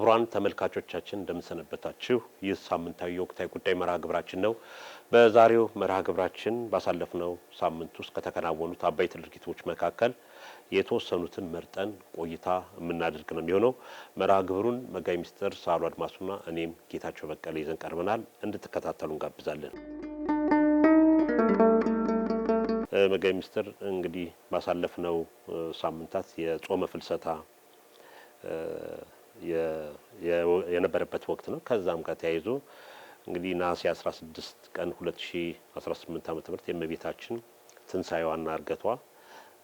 ክቡራን ተመልካቾቻችን እንደምሰነበታችሁ ይህ ሳምንታዊ የወቅታዊ ጉዳይ መርሃ ግብራችን ነው። በዛሬው መርሃ ግብራችን ባሳለፍነው ሳምንት ውስጥ ከተከናወኑት አበይት ድርጊቶች መካከል የተወሰኑትን መርጠን ቆይታ የምናደርግ ነው የሚሆነው። መርሃ ግብሩን መጋቢ ሚኒስትር ሳህሉ አድማሱና እኔም ጌታቸው በቀለ ይዘን ቀርበናል። እንድትከታተሉ እንጋብዛለን። መጋቢ ሚኒስትር እንግዲህ ባሳለፍነው ሳምንታት የጾመ ፍልሰታ የነበረበት ወቅት ነው። ከዛም ጋር ተያይዞ እንግዲህ ነሐሴ 16 ቀን 2018 ዓ.ም የእመቤታችን ትንሣኤዋና ዕርገቷ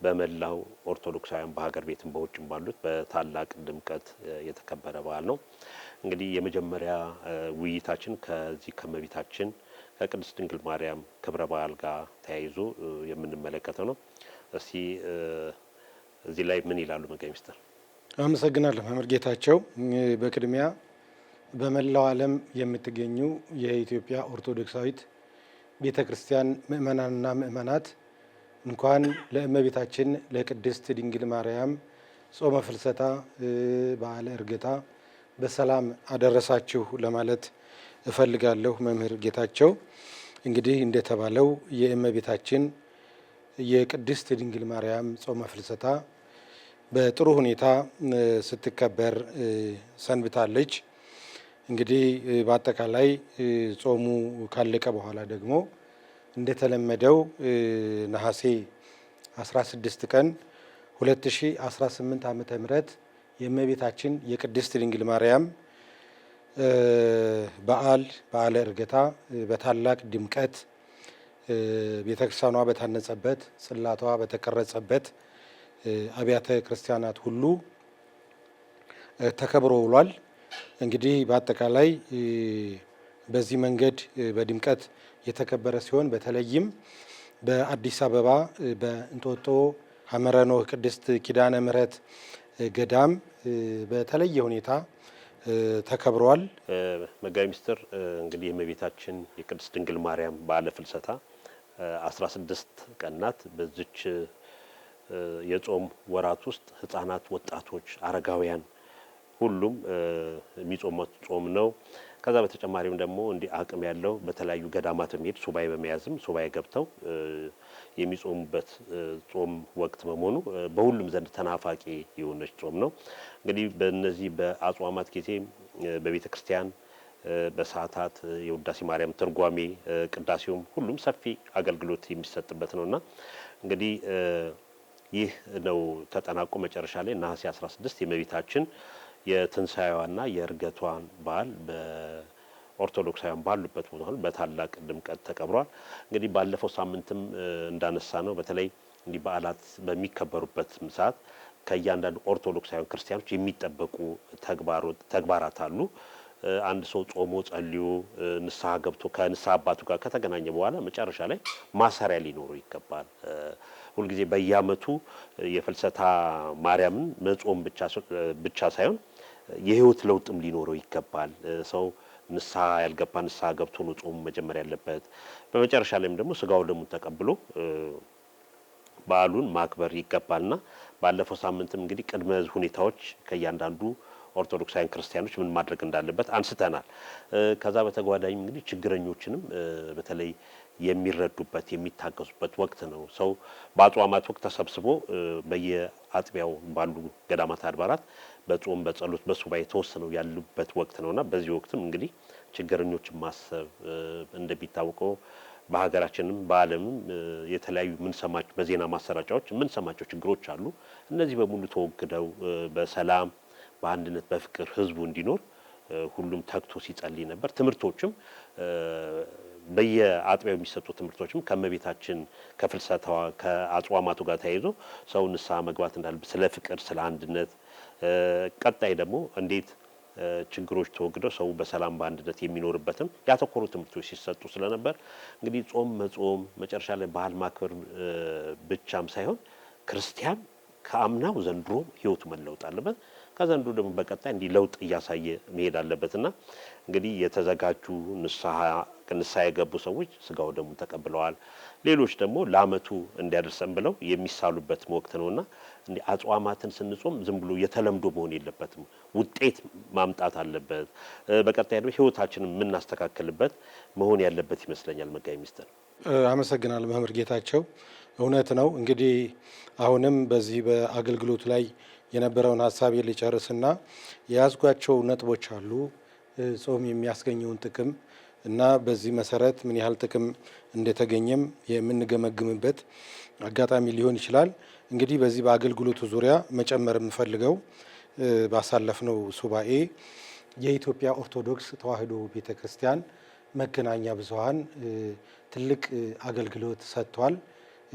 በመላው ኦርቶዶክሳውያን በሀገር ቤትም በውጭም ባሉት በታላቅ ድምቀት የተከበረ በዓል ነው። እንግዲህ የመጀመሪያ ውይይታችን ከዚህ ከእመቤታችን ከቅድስት ድንግል ማርያም ክብረ በዓል ጋር ተያይዞ የምንመለከተው ነው። እስቲ እዚህ ላይ ምን ይላሉ መጋቢ ሚኒስትር? አመሰግናለሁ መምህር ጌታቸው። በቅድሚያ በመላው ዓለም የምትገኙ የኢትዮጵያ ኦርቶዶክሳዊት ቤተክርስቲያን ምእመናንና ምእመናት እንኳን ለእመቤታችን ለቅድስት ድንግል ማርያም ጾመ ፍልሰታ በዓለ ዕርገታ በሰላም አደረሳችሁ ለማለት እፈልጋለሁ። መምህር ጌታቸው እንግዲህ እንደተባለው የእመቤታችን የቅድስት ድንግል ማርያም ጾመ ፍልሰታ በጥሩ ሁኔታ ስትከበር ሰንብታለች። እንግዲህ በአጠቃላይ ጾሙ ካለቀ በኋላ ደግሞ እንደተለመደው ነሐሴ 16 ቀን 2018 ዓመተ ምህረት የእመቤታችን የቅድስት ድንግል ማርያም በዓለ ዕርገታ በታላቅ ድምቀት ቤተክርስቲያኗ በታነጸበት ጽላቷ በተቀረጸበት አብያተ ክርስቲያናት ሁሉ ተከብሮ ውሏል። እንግዲህ በአጠቃላይ በዚህ መንገድ በድምቀት የተከበረ ሲሆን በተለይም በአዲስ አበባ በእንጦጦ ሐመረ ኖህ ቅድስት ኪዳነ ምሕረት ገዳም በተለየ ሁኔታ ተከብሯል። መጋቢ ሚኒስትር እንግዲህ የእመቤታችን የቅድስት ድንግል ማርያም በዓለ ፍልሰታ 16 ቀናት በዚች የጾም ወራት ውስጥ ህፃናት፣ ወጣቶች፣ አረጋውያን ሁሉም የሚጾሙት ጾም ነው። ከዛ በተጨማሪም ደግሞ እንዲህ አቅም ያለው በተለያዩ ገዳማት የሚሄድ ሱባኤ በመያዝም ሱባኤ ገብተው የሚጾሙበት ጾም ወቅት በመሆኑ በሁሉም ዘንድ ተናፋቂ የሆነች ጾም ነው። እንግዲህ በእነዚህ በአጽዋማት ጊዜ በቤተ ክርስቲያን በሰዓታት የውዳሴ ማርያም ትርጓሜ ቅዳሴውም ሁሉም ሰፊ አገልግሎት የሚሰጥበት ነውና እንግዲህ ይህ ነው ተጠናቆ መጨረሻ ላይ ነሐሴ 16 የእመቤታችን የትንሣኤዋና የዕርገቷን በዓል በኦርቶዶክሳውያን ባሉበት ቦታ በታላቅ ድምቀት ተከብሯል። እንግዲህ ባለፈው ሳምንትም እንዳነሳ ነው በተለይ እንዲህ በዓላት በሚከበሩበት ሰዓት ከእያንዳንዱ ኦርቶዶክሳውያን ክርስቲያኖች የሚጠበቁ ተግባራት አሉ። አንድ ሰው ጾሞ ጸልዮ ንስሐ ገብቶ ከንስሐ አባቱ ጋር ከተገናኘ በኋላ መጨረሻ ላይ ማሰሪያ ሊኖረው ይገባል። ሁልጊዜ በየዓመቱ የፍልሰታ ማርያምን መጾም ብቻ ሳይሆን የህይወት ለውጥም ሊኖረው ይገባል። ሰው ንስሐ ያልገባ ንስሐ ገብቶ ነው ጾሙ መጀመር ያለበት። በመጨረሻ ላይም ደግሞ ስጋው ደሙን ተቀብሎ በዓሉን ማክበር ይገባልና ባለፈው ሳምንትም እንግዲህ ቅድመ ሁኔታዎች ከእያንዳንዱ ኦርቶዶክሳውያን ክርስቲያኖች ምን ማድረግ እንዳለበት አንስተናል። ከዛ በተጓዳኝ እንግዲህ ችግረኞችንም በተለይ የሚረዱበት የሚታገዙበት ወቅት ነው። ሰው በአጽዋማት ወቅት ተሰብስቦ በየአጥቢያው ባሉ ገዳማት አድባራት በጾም በጸሎት በሱባኤ ተወስነው ያሉበት ወቅት ነውና በዚህ ወቅትም እንግዲህ ችግረኞችን ማሰብ እንደሚታወቀው በሀገራችንም በዓለምም የተለያዩ ምንሰማቸው በዜና ማሰራጫዎች ምንሰማቸው ችግሮች አሉ። እነዚህ በሙሉ ተወግደው በሰላም በአንድነት በፍቅር ህዝቡ እንዲኖር ሁሉም ተግቶ ሲጸልይ ነበር። ትምህርቶችም በየአጥቢያው የሚሰጡ ትምህርቶችም ከእመቤታችን ከፍልሰታዋ ከአጽዋማቱ ጋር ተያይዞ ሰው ንስሐ መግባት እንዳለበት ስለ ፍቅር፣ ስለ አንድነት ቀጣይ ደግሞ እንዴት ችግሮች ተወግደው ሰው በሰላም በአንድነት የሚኖርበትም ያተኮሩ ትምህርቶች ሲሰጡ ስለነበር እንግዲህ ጾም መጾም መጨረሻ ላይ ባህል ማክበር ብቻም ሳይሆን ክርስቲያን ከአምናው ዘንድሮ ህይወቱ መለወጥ አለበት። ከዘንድሮ ደግሞ በቀጣይ እንዲህ ለውጥ እያሳየ መሄድ አለበትና እንግዲህ የተዘጋጁ ንስሐ የገቡ ሰዎች ስጋው ደግሞ ተቀብለዋል። ሌሎች ደግሞ ለዓመቱ እንዲያደርሰን ብለው የሚሳሉበት ወቅት ነውና እንዴ አጽዋማትን ስንጾም ዝም ብሎ የተለምዶ መሆን የለበትም። ውጤት ማምጣት አለበት። በቀጣይ ደግሞ ህይወታችንን የምናስተካክልበት መሆን ያለበት ይመስለኛል። መጋቢ ሚስጥር አመሰግናለሁ መምህር ጌታቸው። እውነት ነው። እንግዲህ አሁንም በዚህ በአገልግሎቱ ላይ የነበረውን ሀሳብ ልጨርስና የያዝጓቸው ነጥቦች አሉ። ጾም የሚያስገኘውን ጥቅም እና በዚህ መሰረት ምን ያህል ጥቅም እንደተገኘም የምንገመግምበት አጋጣሚ ሊሆን ይችላል። እንግዲህ በዚህ በአገልግሎቱ ዙሪያ መጨመር የምፈልገው ባሳለፍነው ሱባኤ የኢትዮጵያ ኦርቶዶክስ ተዋሕዶ ቤተክርስቲያን መገናኛ ብዙኃን ትልቅ አገልግሎት ሰጥቷል።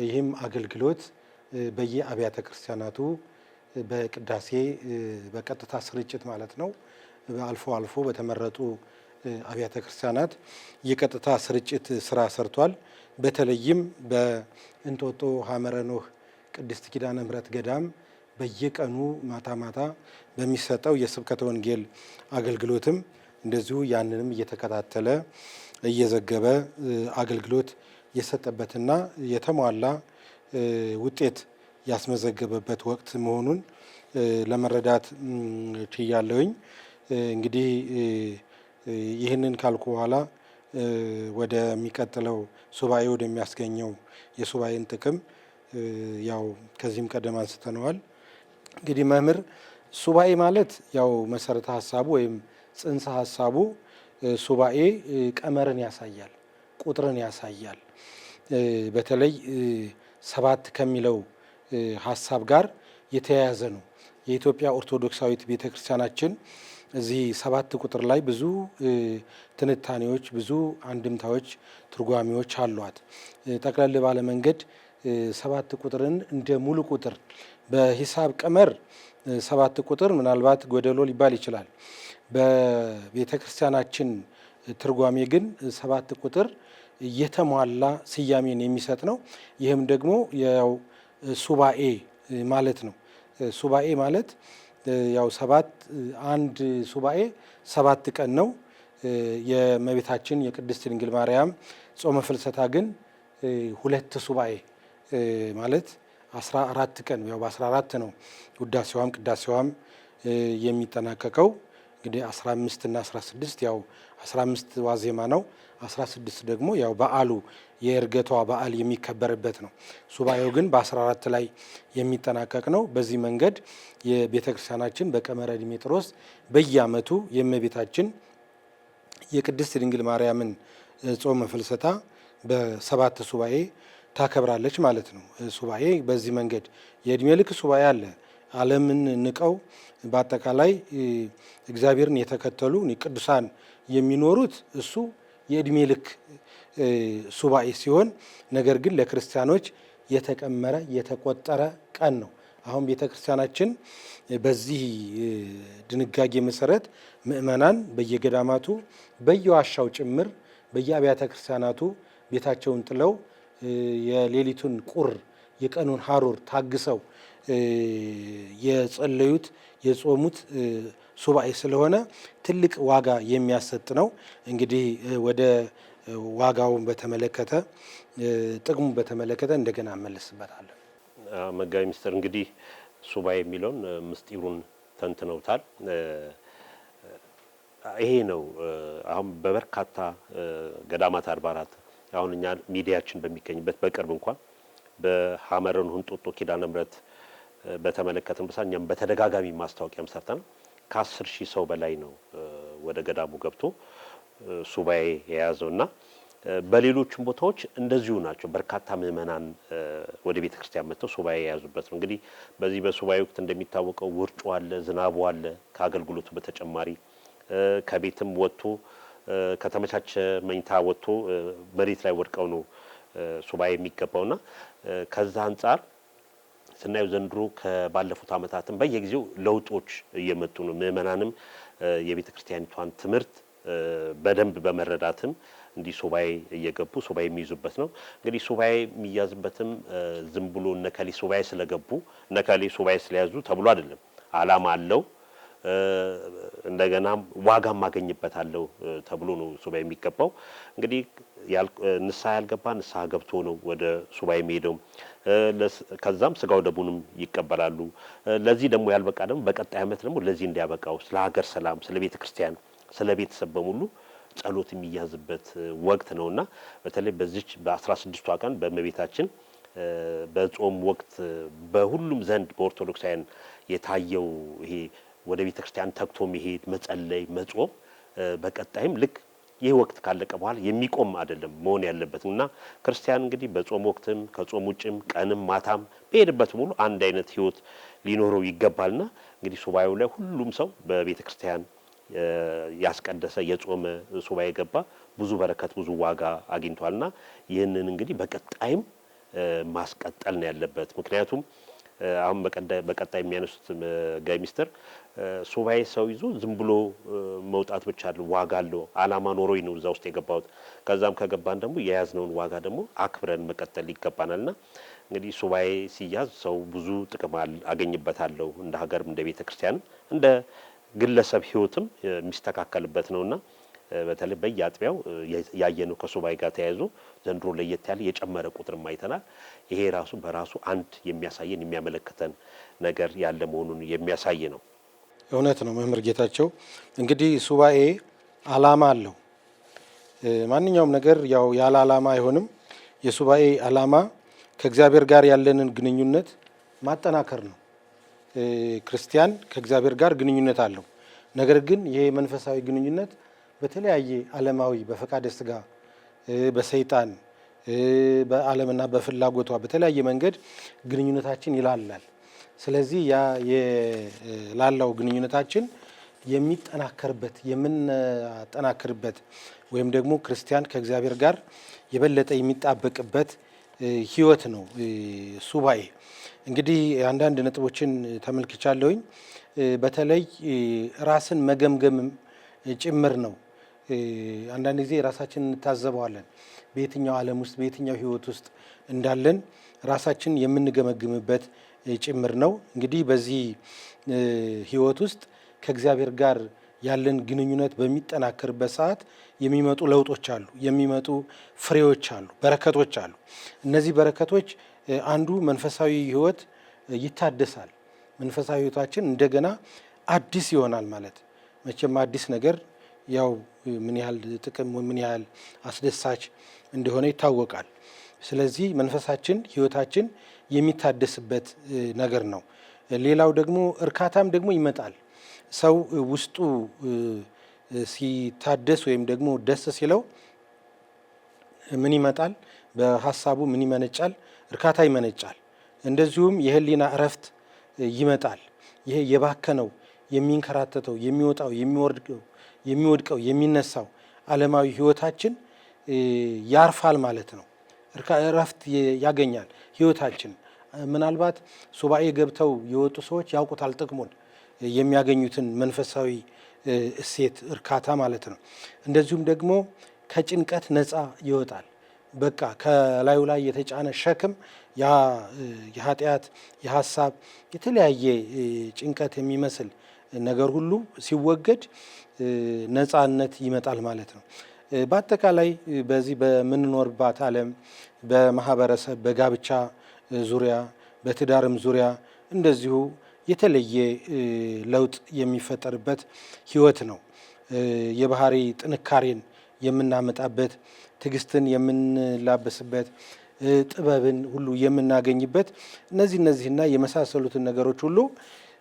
ይህም አገልግሎት በየአብያተ ክርስቲያናቱ በቅዳሴ በቀጥታ ስርጭት ማለት ነው አልፎ አልፎ በተመረጡ አብያተ ክርስቲያናት የቀጥታ ስርጭት ስራ ሰርቷል። በተለይም በእንጦጦ ሐመረ ኖህ ቅድስት ኪዳነ ምሕረት ገዳም በየቀኑ ማታ ማታ በሚሰጠው የስብከተ ወንጌል አገልግሎትም እንደዚሁ ያንንም እየተከታተለ እየዘገበ አገልግሎት የሰጠበትና የተሟላ ውጤት ያስመዘገበበት ወቅት መሆኑን ለመረዳት ችያለሁኝ። እንግዲህ ይህንን ካልኩ በኋላ ወደሚቀጥለው ሱባኤ ወደሚያስገኘው የሱባኤን ጥቅም ያው ከዚህም ቀደም አንስተነዋል። እንግዲህ መምህር ሱባኤ ማለት ያው መሰረተ ሀሳቡ ወይም ጽንሰ ሀሳቡ ሱባኤ ቀመርን ያሳያል፣ ቁጥርን ያሳያል። በተለይ 7 ከሚለው ሀሳብ ጋር የተያያዘ ነው። የኢትዮጵያ ኦርቶዶክሳዊት ቤተክርስቲያናችን እዚህ 7 ቁጥር ላይ ብዙ ትንታኔዎች፣ ብዙ አንድምታዎች፣ ትርጓሜዎች አሏት። ጠቅለል ባለ መንገድ 7 ቁጥርን እንደ ሙሉ ቁጥር በሂሳብ ቀመር 7 ቁጥር ምናልባት ጎደሎ ሊባል ይችላል። በቤተ ክርስቲያናችን ትርጓሜ ግን 7 ቁጥር የተሟላ ስያሜን የሚሰጥ ነው። ይህም ደግሞ ያው ሱባኤ ማለት ነው። ሱባኤ ማለት ያው 7 አንድ ሱባኤ 7 ቀን ነው። የእመቤታችን የቅድስት ድንግል ማርያም ጾመ ፍልሰታ ግን 2 ሱባኤ ማለት 14 ቀን ያው በ14 ነው ውዳሴዋም ቅዳሴዋም የሚጠናቀቀው። እንግዲህ 15 እና 16 ያው 15 ዋዜማ ነው። 16 ደግሞ ያው በዓሉ የእርገቷ በዓል የሚከበርበት ነው። ሱባኤው ግን በ14 ላይ የሚጠናቀቅ ነው። በዚህ መንገድ የቤተ ክርስቲያናችን በቀመረ ዲሜጥሮስ በየዓመቱ የእመቤታችን የቅድስት ድንግል ማርያምን ጾመ ፍልሰታ በ7 ሱባኤ ታከብራለች ማለት ነው። ሱባኤ በዚህ መንገድ የእድሜ ልክ ሱባኤ አለ። ዓለምን ንቀው በአጠቃላይ እግዚአብሔርን የተከተሉ ቅዱሳን የሚኖሩት እሱ የእድሜ ልክ ሱባኤ ሲሆን፣ ነገር ግን ለክርስቲያኖች የተቀመረ የተቆጠረ ቀን ነው። አሁን ቤተ ክርስቲያናችን በዚህ ድንጋጌ መሰረት ምእመናን በየገዳማቱ በየዋሻው ጭምር በየአብያተ ክርስቲያናቱ ቤታቸውን ጥለው የሌሊቱን ቁር የቀኑን ሐሩር ታግሰው የጸለዩት የጾሙት ሱባኤ ስለሆነ ትልቅ ዋጋ የሚያሰጥ ነው። እንግዲህ ወደ ዋጋውን በተመለከተ ጥቅሙን በተመለከተ እንደገና እመለስበታለሁ። መጋቢ ሚስጥር እንግዲህ ሱባኤ የሚለውን ምስጢሩን ተንትነውታል። ይሄ ነው አሁን በበርካታ ገዳማት አድባራት አሁን እኛ ሚዲያችን በሚገኝበት በቅርብ እንኳን በሐመረ ኖህ እንጦጦ ኪዳነ ምሕረት በተመለከተን በሳኛም በተደጋጋሚ ማስታወቂያም ሰርተን ከ10 ሺህ ሰው በላይ ነው ወደ ገዳሙ ገብቶ ሱባኤ የያዘውና በሌሎችም ቦታዎች እንደዚሁ ናቸው። በርካታ ምእመናን ወደ ቤተ ክርስቲያን መጥተው ሱባኤ የያዙበት ነው። እንግዲህ በዚህ በሱባኤ ወቅት እንደሚታወቀው ውርጩ አለ፣ ዝናቡ አለ። ከአገልግሎቱ በተጨማሪ ከቤትም ወጥቶ ከተመቻቸ መኝታ ወጥቶ መሬት ላይ ወድቀው ነው ሱባኤ የሚገባውና ከዛ አንጻር ስናየው ዘንድሮ ከባለፉት ዓመታትም በየጊዜው ለውጦች እየመጡ ነው። ምእመናንም የቤተ ክርስቲያኒቷን ትምህርት በደንብ በመረዳትም እንዲህ ሱባኤ እየገቡ ሱባኤ የሚይዙበት ነው። እንግዲህ ሱባኤ የሚያዝበትም ዝም ብሎ ነከሌ ሱባኤ ስለገቡ ነከሌ ሱባኤ ስለያዙ ተብሎ አይደለም። ዓላማ አለው። እንደገናም ዋጋም ማገኝበታለሁ ተብሎ ነው ሱባኤ የሚገባው። እንግዲህ ንስሐ ያልገባ ንስሐ ገብቶ ነው ወደ ሱባኤ የሚሄደው። ከዛም ስጋው ደሙንም ይቀበላሉ። ለዚህ ደግሞ ያልበቃ ደግሞ በቀጣይ ዓመት ደግሞ ለዚህ እንዲያበቃው ስለ ሀገር ሰላም፣ ስለ ቤተ ክርስቲያን፣ ስለ ቤተሰብ በሙሉ ጸሎት የሚያዝበት ወቅት ነውና በተለይ በዚች በ16ቷ ቀን በእመቤታችን በጾም ወቅት በሁሉም ዘንድ በኦርቶዶክሳውያን የታየው ይሄ ወደ ቤተ ክርስቲያን ተግቶ መሄድ፣ መጸለይ፣ መጾም በቀጣይም ልክ ይህ ወቅት ካለቀ በኋላ የሚቆም አይደለም መሆን ያለበት እና ክርስቲያን እንግዲህ በጾም ወቅትም ከጾም ውጭም ቀንም ማታም በሄድበት ሙሉ አንድ አይነት ህይወት ሊኖረው ይገባልና እንግዲህ ሱባኤው ላይ ሁሉም ሰው በቤተ ክርስቲያን ያስቀደሰ የጾመ ሱባኤ ገባ ብዙ በረከት ብዙ ዋጋ አግኝቷልና ይህንን እንግዲህ በቀጣይም ማስቀጠል ነው ያለበት። ምክንያቱም አሁን በቀጣይ የሚያነሱት ጋይ ሚስተር ሱባኤ ሰው ይዞ ዝም ብሎ መውጣት ብቻ አይደለም፣ ዋጋ አለው። አላማ ኖሮኝ ነው እዛ ውስጥ የገባሁት። ከዛም ከገባን ደግሞ የያዝነውን ዋጋ ደግሞ አክብረን መቀጠል ይገባናልና እንግዲህ ሱባኤ ሲያዝ ሰው ብዙ ጥቅም አገኝበታለሁ እንደ ሀገርም እንደ ቤተ ክርስቲያንም እንደ ግለሰብ ህይወትም የሚስተካከልበት ነውና በተለይ በየአጥቢያው ያየነው ከሱባኤ ጋር ተያይዞ ዘንድሮ ለየት ያለ የጨመረ ቁጥርም አይተናል። ይሄ ራሱ በራሱ አንድ የሚያሳየን የሚያመለክተን ነገር ያለ መሆኑን የሚያሳይ ነው። እውነት ነው መምህር ጌታቸው። እንግዲህ ሱባኤ አላማ አለው። ማንኛውም ነገር ያው ያለ አላማ አይሆንም። የሱባኤ አላማ ከእግዚአብሔር ጋር ያለንን ግንኙነት ማጠናከር ነው። ክርስቲያን ከእግዚአብሔር ጋር ግንኙነት አለው። ነገር ግን ይሄ መንፈሳዊ ግንኙነት በተለያየ ዓለማዊ በፈቃደ ስጋ በሰይጣን በዓለምና በፍላጎቷ በተለያየ መንገድ ግንኙነታችን ይላላል። ስለዚህ ያ የላላው ግንኙነታችን የሚጠናከርበት የምናጠናክርበት ወይም ደግሞ ክርስቲያን ከእግዚአብሔር ጋር የበለጠ የሚጣበቅበት ህይወት ነው ሱባኤ። እንግዲህ አንዳንድ ነጥቦችን ተመልክቻለሁኝ። በተለይ ራስን መገምገም ጭምር ነው። አንዳንድ ጊዜ ራሳችንን እንታዘበዋለን። በየትኛው ዓለም ውስጥ በየትኛው ህይወት ውስጥ እንዳለን ራሳችን የምንገመግምበት ጭምር ነው። እንግዲህ በዚህ ህይወት ውስጥ ከእግዚአብሔር ጋር ያለን ግንኙነት በሚጠናከርበት ሰዓት የሚመጡ ለውጦች አሉ፣ የሚመጡ ፍሬዎች አሉ፣ በረከቶች አሉ። እነዚህ በረከቶች አንዱ መንፈሳዊ ህይወት ይታደሳል። መንፈሳዊ ህይወታችን እንደገና አዲስ ይሆናል ማለት መቼም አዲስ ነገር ያው ምን ያህል ጥቅም ምን ያህል አስደሳች እንደሆነ ይታወቃል። ስለዚህ መንፈሳችን ህይወታችን የሚታደስበት ነገር ነው። ሌላው ደግሞ እርካታም ደግሞ ይመጣል። ሰው ውስጡ ሲታደስ ወይም ደግሞ ደስ ሲለው ምን ይመጣል? በሀሳቡ ምን ይመነጫል? እርካታ ይመነጫል። እንደዚሁም የህሊና እረፍት ይመጣል። ይሄ የባከነው የሚንከራተተው የሚወጣው የሚወድቀው የሚነሳው ዓለማዊ ህይወታችን ያርፋል ማለት ነው። እረፍት ያገኛል ህይወታችን። ምናልባት ሱባኤ ገብተው የወጡ ሰዎች ያውቁታል ጥቅሙን፣ የሚያገኙትን መንፈሳዊ እሴት እርካታ ማለት ነው። እንደዚሁም ደግሞ ከጭንቀት ነፃ ይወጣል። በቃ ከላዩ ላይ የተጫነ ሸክም የኃጢአት የሀሳብ የተለያየ ጭንቀት የሚመስል ነገር ሁሉ ሲወገድ ነፃነት ይመጣል ማለት ነው። በአጠቃላይ በዚህ በምንኖርባት ዓለም በማህበረሰብ በጋብቻ ዙሪያ በትዳርም ዙሪያ እንደዚሁ የተለየ ለውጥ የሚፈጠርበት ህይወት ነው። የባህሪ ጥንካሬን የምናመጣበት፣ ትዕግስትን የምንላበስበት፣ ጥበብን ሁሉ የምናገኝበት እነዚህና የመሳሰሉትን ነገሮች ሁሉ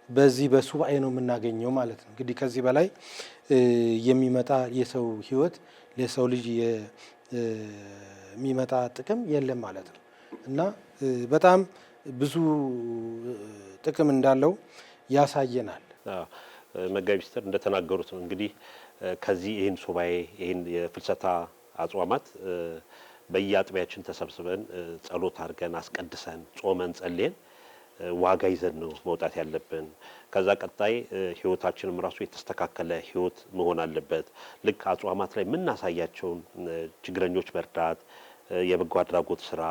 በዚህ በሱባኤ ነው የምናገኘው ማለት ነው። እንግዲህ ከዚህ በላይ የሚመጣ የሰው ህይወት ለሰው ልጅ የሚመጣ ጥቅም የለም ማለት ነው እና በጣም ብዙ ጥቅም እንዳለው ያሳየናል። መጋቢ ሚስተር እንደተናገሩት ነው እንግዲህ ከዚህ ይህን ሱባኤ ይህን የፍልሰታ አጽዋማት በየአጥቢያችን ተሰብስበን ጸሎት አድርገን አስቀድሰን ጾመን ጸልየን ዋጋ ይዘን ነው መውጣት ያለብን። ከዛ ቀጣይ ህይወታችንም ራሱ የተስተካከለ ህይወት መሆን አለበት። ልክ አጽዋማት ላይ የምናሳያቸውን ችግረኞች መርዳት፣ የበጎ አድራጎት ስራ፣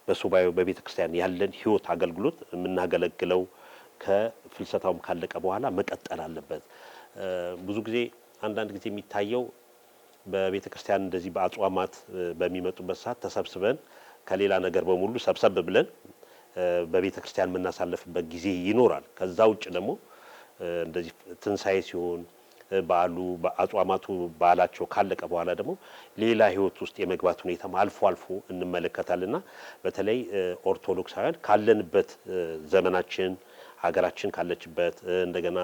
በሱባኤው በቤተ ክርስቲያን ያለን ህይወት አገልግሎት የምናገለግለው ከፍልሰታውም ካለቀ በኋላ መቀጠል አለበት። ብዙ ጊዜ አንዳንድ ጊዜ የሚታየው በቤተ ክርስቲያን እንደዚህ በአጽዋማት በሚመጡበት ሰዓት ተሰብስበን ከሌላ ነገር በሙሉ ሰብሰብ ብለን በቤተ ክርስቲያን የምናሳልፍበት ጊዜ ይኖራል። ከዛ ውጭ ደግሞ እንደዚህ ትንሳኤ ሲሆን በዓሉ በአጽዋማቱ በዓላቸው ካለቀ በኋላ ደግሞ ሌላ ህይወት ውስጥ የመግባት ሁኔታ አልፎ አልፎ እንመለከታልና በተለይ ኦርቶዶክሳውያን ካለንበት ዘመናችን ሀገራችን ካለችበት እንደገና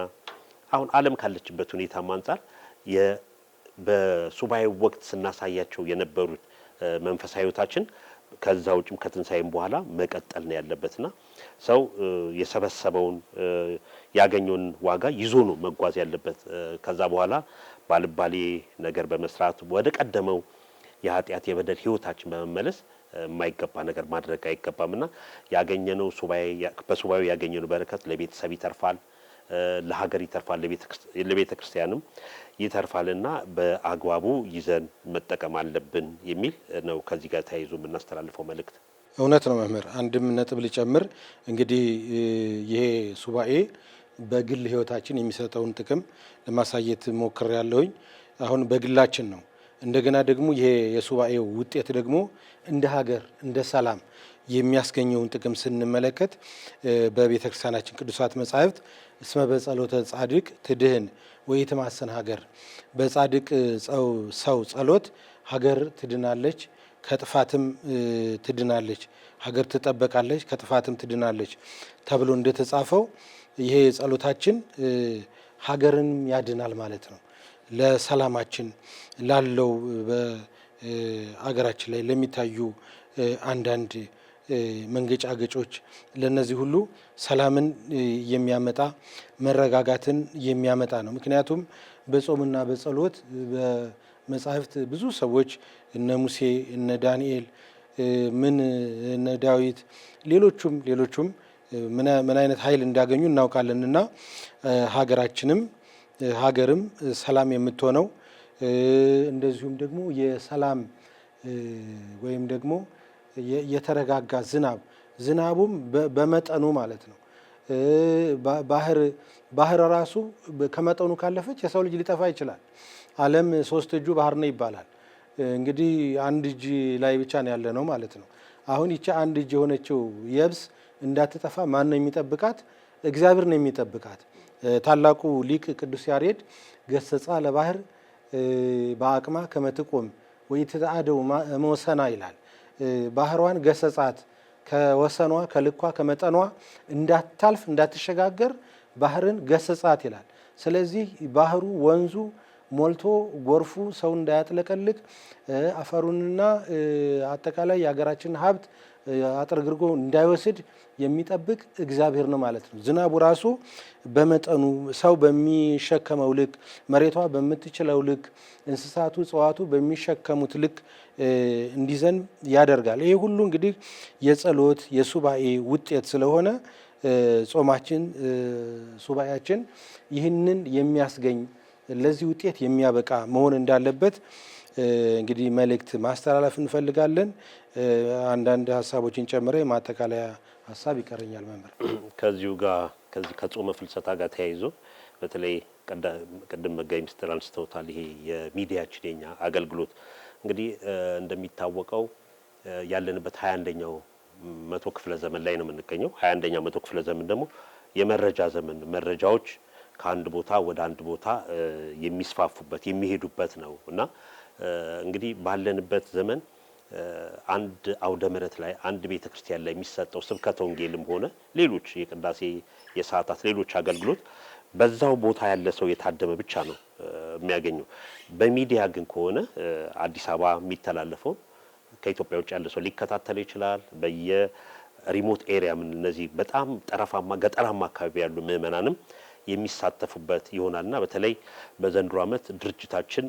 አሁን ዓለም ካለችበት ሁኔታ አንፃር በሱባኤ ወቅት ስናሳያቸው የነበሩት መንፈሳዊ ህይወታችን ከዛ ውጭም ከትንሳኤም በኋላ መቀጠል ነው ያለበትና ሰው የሰበሰበውን ያገኘውን ዋጋ ይዞ ነው መጓዝ ያለበት። ከዛ በኋላ ባልባሌ ነገር በመስራት ወደ ቀደመው የኃጢአት የበደል ህይወታችን በመመለስ የማይገባ ነገር ማድረግ አይገባምና ያገኘነው በሱባኤው ያገኘነው በረከት ለቤተሰብ ይተርፋል፣ ለሀገር ይተርፋል፣ ለቤተ ክርስቲያንም ይተርፋልና በአግባቡ ይዘን መጠቀም አለብን የሚል ነው ከዚህ ጋር ተያይዞ የምናስተላልፈው መልእክት። እውነት ነው መምህር። አንድም ነጥብ ልጨምር። እንግዲህ ይሄ ሱባኤ በግል ህይወታችን የሚሰጠውን ጥቅም ለማሳየት ሞክሬያለሁኝ። አሁን በግላችን ነው። እንደገና ደግሞ ይሄ የሱባኤው ውጤት ደግሞ እንደ ሀገር እንደ ሰላም የሚያስገኘውን ጥቅም ስንመለከት በቤተ ክርስቲያናችን ቅዱሳት መጻሕፍት እስመ በጸሎተ ጻድቅ ትድህን ወይትማሰን ሀገር፣ በጻድቅ ሰው ጸሎት ሀገር ትድናለች ከጥፋትም ትድናለች፣ ሀገር ትጠበቃለች ከጥፋትም ትድናለች ተብሎ እንደተጻፈው ይሄ ጸሎታችን ሀገርን ያድናል ማለት ነው። ለሰላማችን ላለው በአገራችን ላይ ለሚታዩ አንዳንድ መንገጫገጮች ለነዚህ ሁሉ ሰላምን የሚያመጣ መረጋጋትን የሚያመጣ ነው። ምክንያቱም በጾምና በጸሎት በመጻሕፍት ብዙ ሰዎች እነ ሙሴ እነ ዳንኤል እነ ዳዊት ሌሎቹም ምን አይነት ኃይል እንዳገኙ እናውቃለንና ሀገርም ሰላም የምትሆነው እንደዚሁም ደግሞ የሰላም ወይም ደግሞ የተረጋጋ ዝናቡም በመጠኑ ማለት ነው። ባህር ራሱ ከመጠኑ ካለፈች የሰው ልጅ ሊጠፋ ይችላል። ዓለም 3 እጁ ባህር ነው ይባላል። እንግዲህ 1 እጅ ላይ ብቻ ነው ያለ ነው ማለት ነው። አሁን ይቺ 1 እጅ የሆነችው የብስ እንዳትጠፋ ማን ነው የሚጠብቃት? እግዚአብሔር ነው የሚጠብቃት። ታላቁ ሊቅ ቅዱስ ያሬድ ገሰጻ ለባህር በአቅማ ከመትቆም ወይትተአደው መወሰና ይላል። ባህሯን ገሰጻት ከወሰኗ ከልኳ ከመጠኗ እንዳታልፍ እንዳትሸጋገር ባህርን ገሰጻት ይላል። ስለዚህ ባህሩ ወንዙ ሞልቶ ጎርፉ ሰው እንዳያጥለቀልቅ አፈሩንና አጠቃላይ የሀገራችን ሀብት አጥርግርጎ እንዳይወስድ የሚጠብቅ እግዚአብሔር ነው ማለት ነው። ዝናቡ ራሱ በመጠኑ ሰው በሚሸከመው ልክ፣ መሬቷ በምትችለው ልክ፣ እንስሳቱ እጽዋቱ በሚሸከሙት ልክ እንዲዘንብ ያደርጋል። ይሄ ሁሉ እንግዲህ የጸሎት የሱባኤ ውጤት ስለሆነ ጾማችን ሱባኤያችን ይህንን የሚያስገኝ ለዚህ ውጤት የሚያበቃ መሆን እንዳለበት እንግዲህ መልእክት ማስተላለፍ እንፈልጋለን። አንዳንድ ሀሳቦችን ጨምረ የማጠቃለያ ሀሳብ ይቀረኛል መምህር። ከዚሁ ጋር ከጾመ ፍልሰታ ጋር ተያይዞ በተለይ ቅድም መጋቢ ምስጢር አንስተውታል። ይሄ የሚዲያችን የኛ አገልግሎት እንግዲህ እንደሚታወቀው ያለንበት 21ኛው መቶ ክፍለ ዘመን ላይ ነው የምንገኘው። 21ኛው መቶ ክፍለ ዘመን ደግሞ የመረጃ ዘመን፣ መረጃዎች ከአንድ ቦታ ወደ አንድ ቦታ የሚስፋፉበት የሚሄዱበት ነው እና እንግዲህ ባለንበት ዘመን አንድ አውደ ምሕረት ላይ አንድ ቤተ ክርስቲያን ላይ የሚሰጠው ስብከተ ወንጌልም ሆነ ሌሎች የቅዳሴ የሰዓታት ሌሎች አገልግሎት በዛው ቦታ ያለ ሰው የታደመ ብቻ ነው የሚያገኘው። በሚዲያ ግን ከሆነ አዲስ አበባ የሚተላለፈው ከኢትዮጵያ ውጭ ያለ ሰው ሊከታተል ይችላል። በየሪሞት ኤሪያ እነዚህ በጣም ጠረፋማ ገጠራማ አካባቢ ያሉ ምዕመናንም የሚሳተፉበት ይሆናልና በተለይ በዘንድሮ ዓመት ድርጅታችን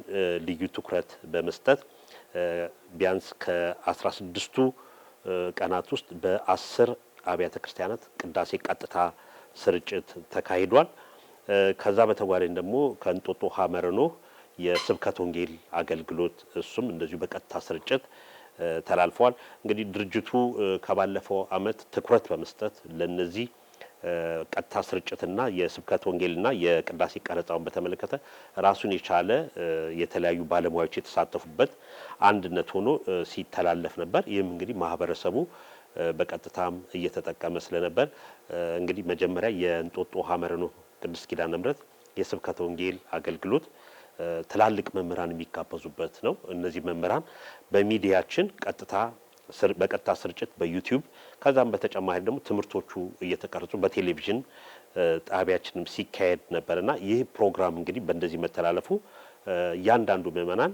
ልዩ ትኩረት በመስጠት ቢያንስ ከ16ቱ ቀናት ውስጥ በ10 አብያተ ክርስቲያናት ቅዳሴ ቀጥታ ስርጭት ተካሂዷል። ከዛ በተጓዳኝ ደግሞ ከእንጦጦ ሐመረኖ የስብከተ ወንጌል አገልግሎት እሱም እንደዚሁ በቀጥታ ስርጭት ተላልፈዋል። እንግዲህ ድርጅቱ ከባለፈው ዓመት ትኩረት በመስጠት ለነዚህ ቀጥታ ስርጭትና የስብከት ወንጌልና የቅዳሴ ቀረጻውን በተመለከተ ራሱን የቻለ የተለያዩ ባለሙያዎች የተሳተፉበት አንድነት ሆኖ ሲተላለፍ ነበር። ይህም እንግዲህ ማህበረሰቡ በቀጥታም እየተጠቀመ ስለነበር እንግዲህ መጀመሪያ የእንጦጦ ሐመረኖ ቅድስት ኪዳነ ምሕረት የስብከተ ወንጌል አገልግሎት ትላልቅ መምህራን የሚጋበዙበት ነው። እነዚህ መምህራን በሚዲያችን በቀጥታ ስርጭት በዩቲዩብ ከዛም በተጨማሪ ደግሞ ትምህርቶቹ እየተቀረጹ በቴሌቪዥን ጣቢያችንም ሲካሄድ ነበርና ይህ ፕሮግራም እንግዲህ በእንደዚህ መተላለፉ እያንዳንዱ ምዕመናን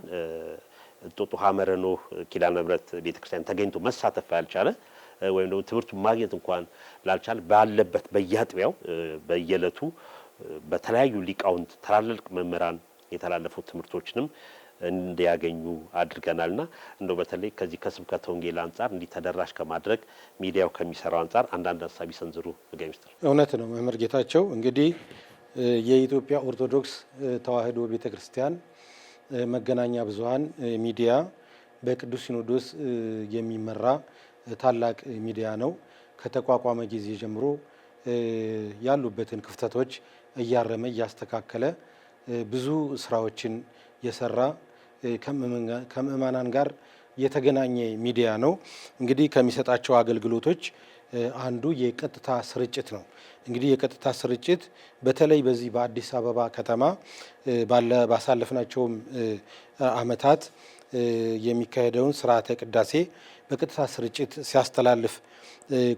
እንጦጦ ሐመረኖ ኪዳነ ምሕረት ቤተክርስቲያን ተገኝቶ መሳተፍ ያልቻለ ወይም ደግሞ ትምህርቱ ማግኘት እንኳን ላልቻለ ባለበት በየአጥቢያው በየዕለቱ በተለያዩ ሊቃውንት ታላላቅ መምህራን የተላለፉ ትምህርቶችንም እንዲያገኙ አድርገናልና እንደው በተለይ ከዚህ ከስብከተ ወንጌል አንጻር እንዲተደራሽ ከማድረግ ሚዲያው ከሚሰራው አንጻር አንዳንድ ሀሳብ ይሰንዝሩ። መጋቤ ምስጢር። እውነት ነው መምህር ጌታቸው። እንግዲህ የኢትዮጵያ ኦርቶዶክስ ተዋሕዶ ቤተክርስቲያን መገናኛ ብዙኃን ሚዲያ በቅዱስ ሲኖዶስ የሚመራ ታላቅ ሚዲያ ነው። ከተቋቋመ ጊዜ ጀምሮ ያሉበትን ክፍተቶች እያረመ እያስተካከለ ብዙ ስራዎችን የሰራ ከምዕመናን ጋር የተገናኘ ሚዲያ ነው። እንግዲህ ከሚሰጣቸው አገልግሎቶች አንዱ የቀጥታ ስርጭት ነው። እንግዲህ የቀጥታ ስርጭት በተለይ በዚህ በአዲስ አበባ ከተማ ባሳለፍናቸውም ዓመታት የሚካሄደውን ስርዓተ ቅዳሴ በቀጥታ ስርጭት ሲያስተላልፍ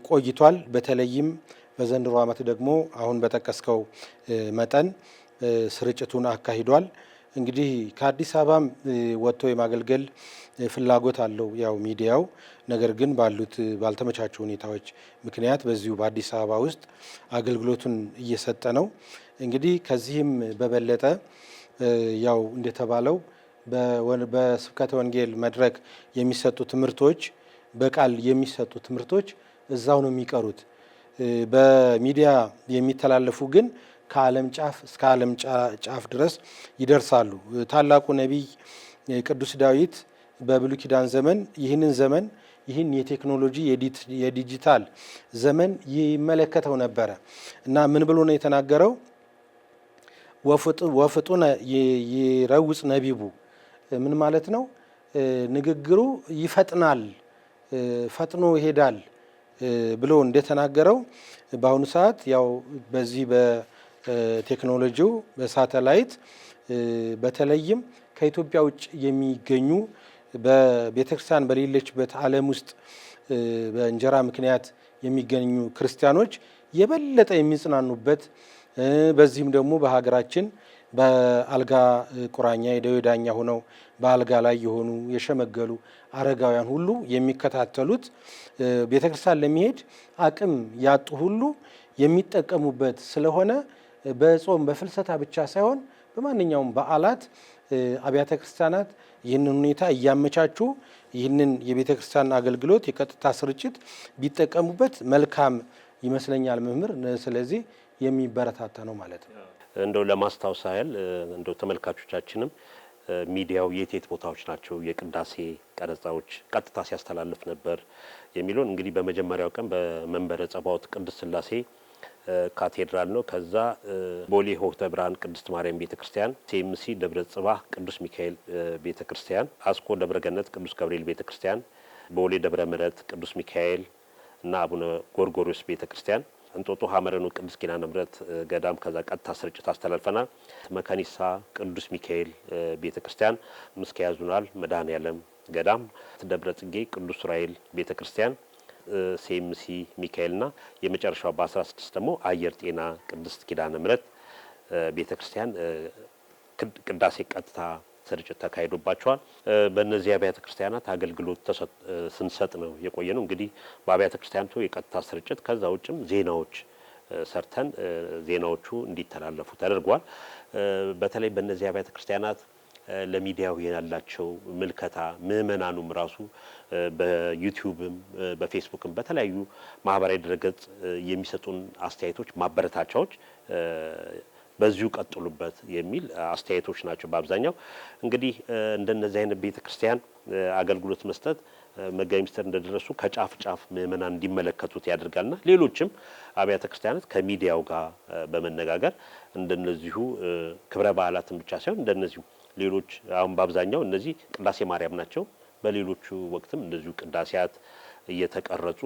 ቆይቷል። በተለይም በዘንድሮ ዓመት ደግሞ አሁን በጠቀስከው መጠን ስርጭቱን አካሂዷል። እንግዲህ ከአዲስ አበባም ወጥቶ የማገልገል ፍላጎት አለው ያው ሚዲያው። ነገር ግን ባልተመቻቹ ሁኔታዎች ምክንያት በዚሁ በአዲስ አበባ ውስጥ አገልግሎቱን እየሰጠ ነው። እንግዲህ ከዚህም በበለጠ ያው እንደተባለው በስብከተ ወንጌል መድረክ የሚሰጡ ትምህርቶች፣ በቃል የሚሰጡ ትምህርቶች እዛው ነው የሚቀሩት። በሚዲያ የሚተላለፉ ግን ከዓለም ጫፍ እስከ ዓለም ጫፍ ድረስ ይደርሳሉ። ታላቁ ነቢይ ቅዱስ ዳዊት በብሉይ ኪዳን ዘመን ይህን የቴክኖሎጂ የዲጂታል ዘመን ይመለከተው ነበረ እና ምን ብሎ ነው የተናገረው? ወፍጡነ ይረውጽ ነቢቡ። ምን ማለት ነው? ንግግሩ ይፈጥናል፣ ፈጥኖ ይሄዳል ብሎ እንደተናገረው በአሁኑ ሰዓት ያው በዚህ በቴክኖሎጂው በሳተላይት በተለይም ከኢትዮጵያ ውጭ የሚገኙ በቤተክርስቲያን በሌለችበት ዓለም ውስጥ በእንጀራ ምክንያት የሚገኙ ክርስቲያኖች የበለጠ የሚጽናኑበት በዚህም ደግሞ በሀገራችን በአልጋ ቁራኛ የደዌ ዳኛ ሆነው በአልጋ ላይ የሆኑ የሸመገሉ አረጋውያን ሁሉ የሚከታተሉት ቤተክርስቲያን ለመሄድ አቅም ያጡ ሁሉ የሚጠቀሙበት ስለሆነ በጾም በፍልሰታ ብቻ ሳይሆን በማንኛውም በዓላት አብያተ ክርስቲያናት ይህንን ሁኔታ እያመቻቹ ይህንን የቤተ ክርስቲያን አገልግሎት የቀጥታ ስርጭት ቢጠቀሙበት መልካም ይመስለኛል መምህር። ስለዚህ የሚበረታታ ነው ማለት ነው። እንደው ለማስታወስ ያህል እንደው ተመልካቾቻችንም ሚዲያው የት ቦታዎች ናቸው የቅዳሴ ቀረጻዎች ቀጥታ ሲያስተላልፍ ነበር የሚለውን እንግዲህ በመጀመሪያው ቀን በመንበረ ጸባዖት ቅድስት ሥላሴ ካቴድራል ነው። ከዛ ቦሌ ሆህተ ብርሃን ቅድስት ማርያም ቤተክርስቲያን፣ ሴምሲ ደብረ ጽባህ ቅዱስ ሚካኤል ቤተክርስቲያን፣ አስኮ ደብረ ገነት ቅዱስ ገብርኤል ቤተክርስቲያን፣ ቦሌ ደብረ ምሕረት ቅዱስ ሚካኤል እና አቡነ ጎርጎርዮስ ቤተክርስቲያን፣ እንጦጦ ሐመረኖ ቅዱስ ኪዳነ ምሕረት ገዳም ከዛ ቀጥታ ስርጭት አስተላልፈናል። መካኒሳ ቅዱስ ሚካኤል ቤተክርስቲያን፣ ምስኪያ ዙናል መድኃኔዓለም ገዳም፣ ደብረ ጽጌ ቅዱስ ዑራኤል ቤተክርስቲያን፣ ሴምሲ ሚካኤልና የመጨረሻው በ16 ደግሞ አየር ጤና ቅድስት ኪዳነ ምሕረት ቤተክርስቲያን ቅዳሴ ቀጥታ ስርጭት ተካሂዶባቸዋል። በእነዚህ አብያተ ክርስቲያናት አገልግሎት ስንሰጥ ነው የቆየ ነው። እንግዲህ በአብያተ ክርስቲያናቱ የቀጥታ ስርጭት ከዛ ውጭም ዜናዎች ሰርተን ዜናዎቹ እንዲተላለፉ ተደርጓል። በተለይ በእነዚህ አብያተ ክርስቲያናት ለሚዲያው ያላቸው ምልከታ ምእመናኑም ራሱ በዩቲዩብም በፌስቡክም በተለያዩ ማህበራዊ ድረገጽ የሚሰጡን አስተያየቶች ማበረታቻዎች በዚሁ ቀጥሉበት የሚል አስተያየቶች ናቸው። በአብዛኛው እንግዲህ እንደነዚህ አይነት ቤተክርስቲያን አገልግሎት መስጠት መጋቢ ምስጢር እንደደረሱ ከጫፍ ጫፍ ምእመናን እንዲመለከቱት ያደርጋልና ሌሎችም አብያተ ክርስቲያናት ከሚዲያው ጋር በመነጋገር እንደነዚሁ ክብረ በዓላትን ብቻ ሳይሆን እንደነዚሁ ሌሎች አሁን በአብዛኛው እነዚህ ቅዳሴ ማርያም ናቸው። በሌሎቹ ወቅትም እንደዚሁ ቅዳሴያት እየተቀረጹ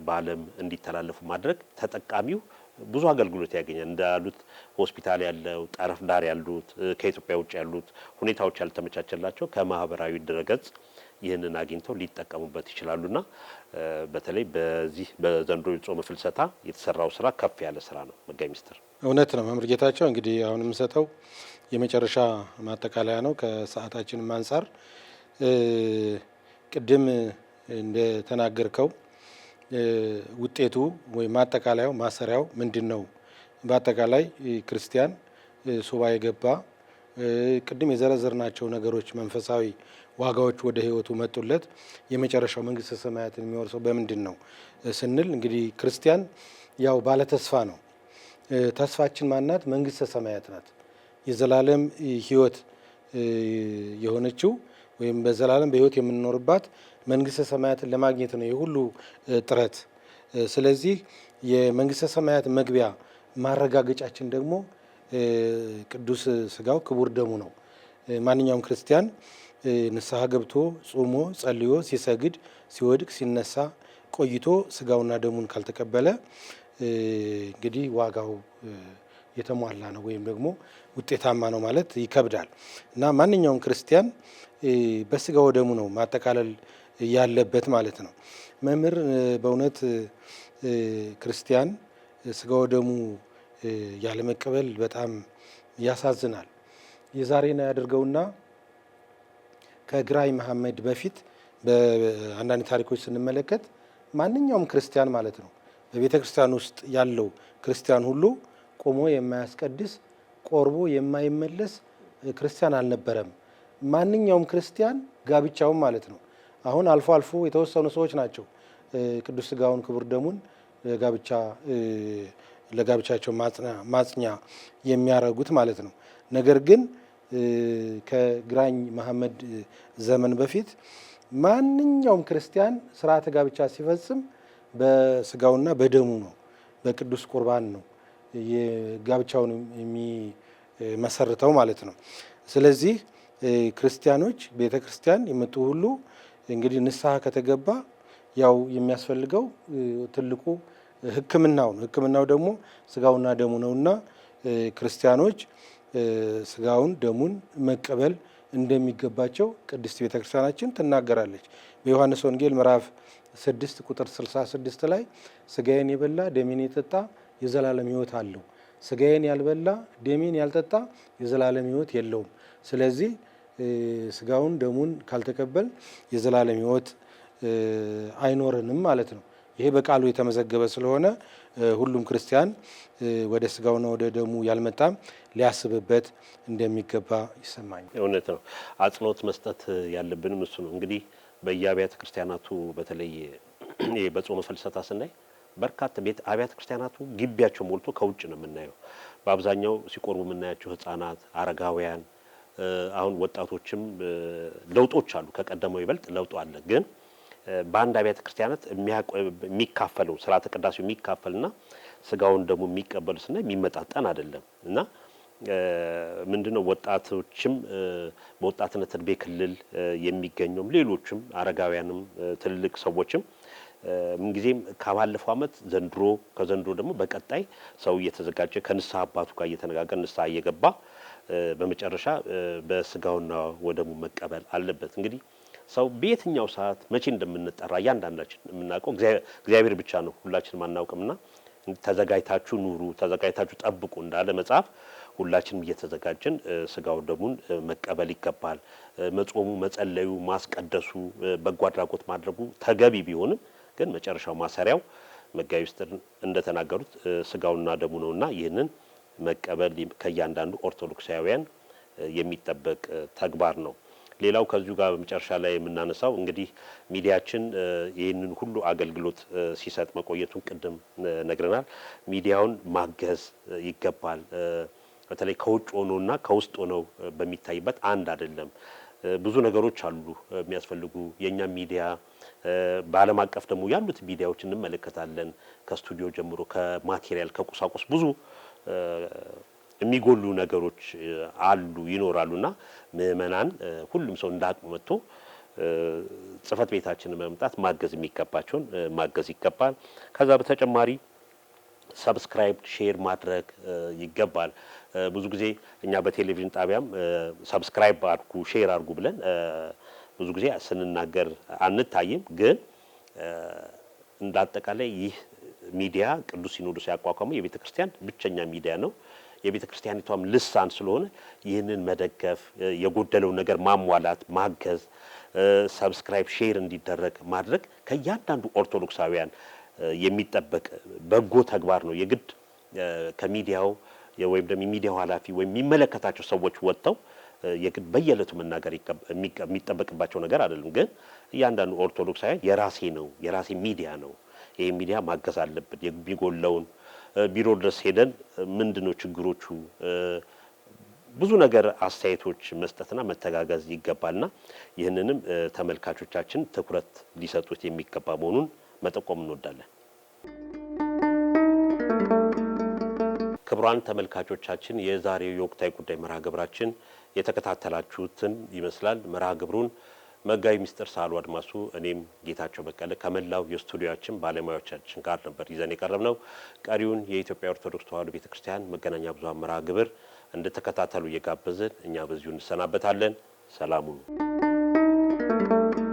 በዓለም እንዲተላለፉ ማድረግ ተጠቃሚው ብዙ አገልግሎት ያገኛል። እንዳሉት ሆስፒታል ያለው ጠረፍ ዳር ያሉት ከኢትዮጵያ ውጭ ያሉት ሁኔታዎች ያልተመቻቸላቸው ከማህበራዊ ድረገጽ ይህንን አግኝተው ሊጠቀሙበት ይችላሉና በተለይ በዚህ በዘንድሮ የጾመ ፍልሰታ የተሰራው ስራ ከፍ ያለ ስራ ነው። መጋቢ ምስጢር እውነት ነው። መምህር ጌታቸው እንግዲህ አሁን የምሰጠው የመጨረሻ ማጠቃለያ ነው። ከሰዓታችንም አንጻር ቅድም እንደተናገርከው ውጤቱ ወይ ማጠቃለያው ማሰሪያው ምንድነው? በአጠቃላይ ክርስቲያን ሱባኤ ገባ፣ ቅድም የዘረዘርናቸው ነገሮች መንፈሳዊ ዋጋዎች ወደ ህይወቱ መጡለት። የመጨረሻው መንግስተ ሰማያትን የሚወርሰው በምንድን ነው ስንል እንግዲህ ክርስቲያን ያው ባለ ተስፋ ነው። ተስፋችን ማናት? መንግስተ ሰማያት ናት። የዘላለም ህይወት የሆነችው ወይም በዘላለም በህይወት የምንኖርባት መንግስተ ሰማያትን ለማግኘት ነው የሁሉ ጥረት። ስለዚህ የመንግስተ ሰማያት መግቢያ ማረጋገጫችን ደግሞ ቅዱስ ስጋው ክቡር ደሙ ነው። ማንኛውም ክርስቲያን ንስሐ ገብቶ ጾሞ ጸልዮ ሲሰግድ ሲወድቅ ሲነሳ ቆይቶ ስጋውና ደሙን ካልተቀበለ እንግዲህ ዋጋው የተሟላ ነው ወይም ደግሞ ውጤታማ ነው ማለት ይከብዳል እና ማንኛውም ክርስቲያን በስጋው ደሙ ነው ማጠቃለል ያለበት ማለት ነው። መምህር በእውነት ክርስቲያን ስጋው ደሙ ያለመቀበል በጣም ያሳዝናል። የዛሬን ያደርገውና ከግራኝ መሐመድ በፊት በአንዳንድ ታሪኮች ስንመለከት ማንኛውም ክርስቲያን ማለት ነው በቤተ ክርስቲያን ውስጥ ያለው ክርስቲያን ሁሉ ቆሞ የማያስቀድስ ቆርቦ የማይመለስ ክርስቲያን አልነበረም። ማንኛውም ክርስቲያን ጋብቻውን ማለት ነው። አሁን አልፎ አልፎ የተወሰኑ ሰዎች ናቸው ቅዱስ ስጋውን ክቡር ደሙን ለጋብቻቸው ማጽኛ የሚያረጉት ማለት ነው። ነገር ግን ከግራኝ መሐመድ ዘመን በፊት ማንኛውም ክርስቲያን ስርዓተ ጋብቻ ሲፈጽም በስጋውና በደሙ ነው፣ በቅዱስ ቁርባን ነው የጋብቻውን የሚመሰርተው ማለት ነው። ስለዚህ ክርስቲያኖች ቤተ ክርስቲያን የመጡ ሁሉ እንግዲህ ንስሐ ከተገባ ያው የሚያስፈልገው ትልቁ ሕክምናው ነው። ሕክምናው ደግሞ ስጋውና ደሙ ነውና ክርስቲያኖች ስጋውን ደሙን መቀበል እንደሚገባቸው ቅድስት ቤተ ክርስቲያናችን ትናገራለች። በዮሐንስ ወንጌል ምዕራፍ 6 ቁጥር 66 ላይ ስጋዬን የበላ ደሜን የጠጣ የዘላለም ሕይወት አለው፣ ስጋዬን ያልበላ ደሜን ያልጠጣ የዘላለም ሕይወት የለውም። ስለዚህ ስጋውን ደሙን ካልተቀበል የዘላለም ሕይወት አይኖርንም ማለት ነው። ይሄ በቃሉ የተመዘገበ ስለሆነ ሁሉም ክርስቲያን ወደ ስጋውና ወደ ደሙ ያልመጣም ሊያስብበት እንደሚገባ ይሰማኛል። እውነት ነው። አጽንኦት መስጠት ያለብንም እሱ ነው። እንግዲህ በየአብያተ ክርስቲያናቱ በተለይ በጾመ ፍልሰታ ስናይ በርካታ ቤት አብያተ ክርስቲያናቱ ግቢያቸው ሞልቶ ከውጭ ነው የምናየው። በአብዛኛው ሲቆርቡ የምናያቸው ህፃናት፣ አረጋውያን፣ አሁን ወጣቶችም ለውጦች አሉ። ከቀደመው ይበልጥ ለውጥ አለ። ግን በአንድ አብያተ ክርስቲያናት የሚካፈለው ስርዓተ ቅዳሴው የሚካፈልና ስጋውን ደግሞ የሚቀበሉ ስናይ የሚመጣጠን አይደለም እና ምንድነው ወጣቶችም በወጣትነት እድሜ ክልል የሚገኙም ሌሎችም አረጋውያንም ትልልቅ ሰዎችም ምንጊዜም ከባለፈው ዓመት ከዘንድሮ ደግሞ በቀጣይ ሰው እየተዘጋጀ ከንስሐ አባቱ ጋር እየተነጋገረ ንስሐ እየገባ በመጨረሻ በስጋውና ወደሙ መቀበል አለበት። እንግዲህ ሰው በየትኛው ሰዓት መቼ እንደምንጠራ እያንዳንዳችን የምናውቀው እግዚአብሔር ብቻ ነው፣ ሁላችንም አናውቅምና ተዘጋጅታችሁ ኑሩ፣ ተዘጋጅታችሁ ጠብቁ እንዳለ መጽሐፍ ሁላችንም እየተዘጋጀን ስጋው ደሙን መቀበል ይገባል። መጾሙ፣ መጸለዩ፣ ማስቀደሱ፣ በጎ አድራጎት ማድረጉ ተገቢ ቢሆንም ግን መጨረሻው ማሰሪያው መጋቢ ምስጢር እንደተናገሩት ስጋውና ደሙ ነውና ይህንን መቀበል ከእያንዳንዱ ኦርቶዶክሳውያን የሚጠበቅ ተግባር ነው። ሌላው ከዚሁ ጋር በመጨረሻ ላይ የምናነሳው እንግዲህ ሚዲያችን ይህንን ሁሉ አገልግሎት ሲሰጥ መቆየቱን ቅድም ነግረናል። ሚዲያውን ማገዝ ይገባል። በተለይ ከውጭ ሆኖና ከውስጥ ሆነው በሚታይበት አንድ አይደለም። ብዙ ነገሮች አሉ የሚያስፈልጉ የኛ ሚዲያ በዓለም አቀፍ ደግሞ ያሉት ሚዲያዎች እንመለከታለን። ከስቱዲዮ ጀምሮ ከማቴሪያል ከቁሳቁስ ብዙ የሚጎሉ ነገሮች አሉ ይኖራሉና ምእመናን ሁሉም ሰው እንዳቅሙ መጥቶ ጽፈት ቤታችንን መምጣት ማገዝ የሚገባቸውን ማገዝ ይገባል። ከዛ በተጨማሪ ሰብስክራይብ ሼር ማድረግ ይገባል። ብዙ ጊዜ እኛ በቴሌቪዥን ጣቢያም ሰብስክራይብ አድርጉ ሼር አድርጉ ብለን ብዙ ጊዜ ስንናገር አንታይም። ግን እንዳጠቃላይ ይህ ሚዲያ ቅዱስ ሲኖዶስ ያቋቋመው የቤተ ክርስቲያን ብቸኛ ሚዲያ ነው። የቤተ ክርስቲያኒቷም ልሳን ስለሆነ ይህንን መደገፍ የጎደለው ነገር ማሟላት ማገዝ ሰብስክራይብ ሼር እንዲደረግ ማድረግ ከእያንዳንዱ ኦርቶዶክሳውያን የሚጠበቅ በጎ ተግባር ነው። የግድ ከሚዲያው ወይም ደግሞ የሚዲያው ኃላፊ ወይም የሚመለከታቸው ሰዎች ወጥተው የግድ በየዕለቱ መናገር የሚጠበቅባቸው ነገር አይደለም። ግን እያንዳንዱ ኦርቶዶክሳውያን የራሴ ነው የራሴ ሚዲያ ነው ይሄ ሚዲያ ማገዝ አለብን። የሚጎለውን ቢሮ ድረስ ሄደን ምንድነው ችግሮቹ ብዙ ነገር አስተያየቶች መስጠትና መተጋገዝ ይገባልና ይህንንም ተመልካቾቻችን ትኩረት ሊሰጡት የሚገባ መሆኑን መጠቆም እንወዳለን። ክቡራን ተመልካቾቻችን የዛሬው የወቅታዊ ጉዳይ መርሃ ግብራችን የተከታተላችሁትን ይመስላል። መርሃ ግብሩን መጋቢ ሚስጥር ሳህሉ አድማሱ እኔም ጌታቸው በቀለ ከመላው የስቱዲዮአችን ባለሙያዎቻችን ጋር ነበር ይዘን የቀረብነው። ቀሪውን የኢትዮጵያ ኦርቶዶክስ ተዋሕዶ ቤተክርስቲያን መገናኛ ብዙኃን መርሃ ግብር እንድትከታተሉ እየጋበዝን እኛ በዚሁ እንሰናበታለን። ሰላም ሁኑ።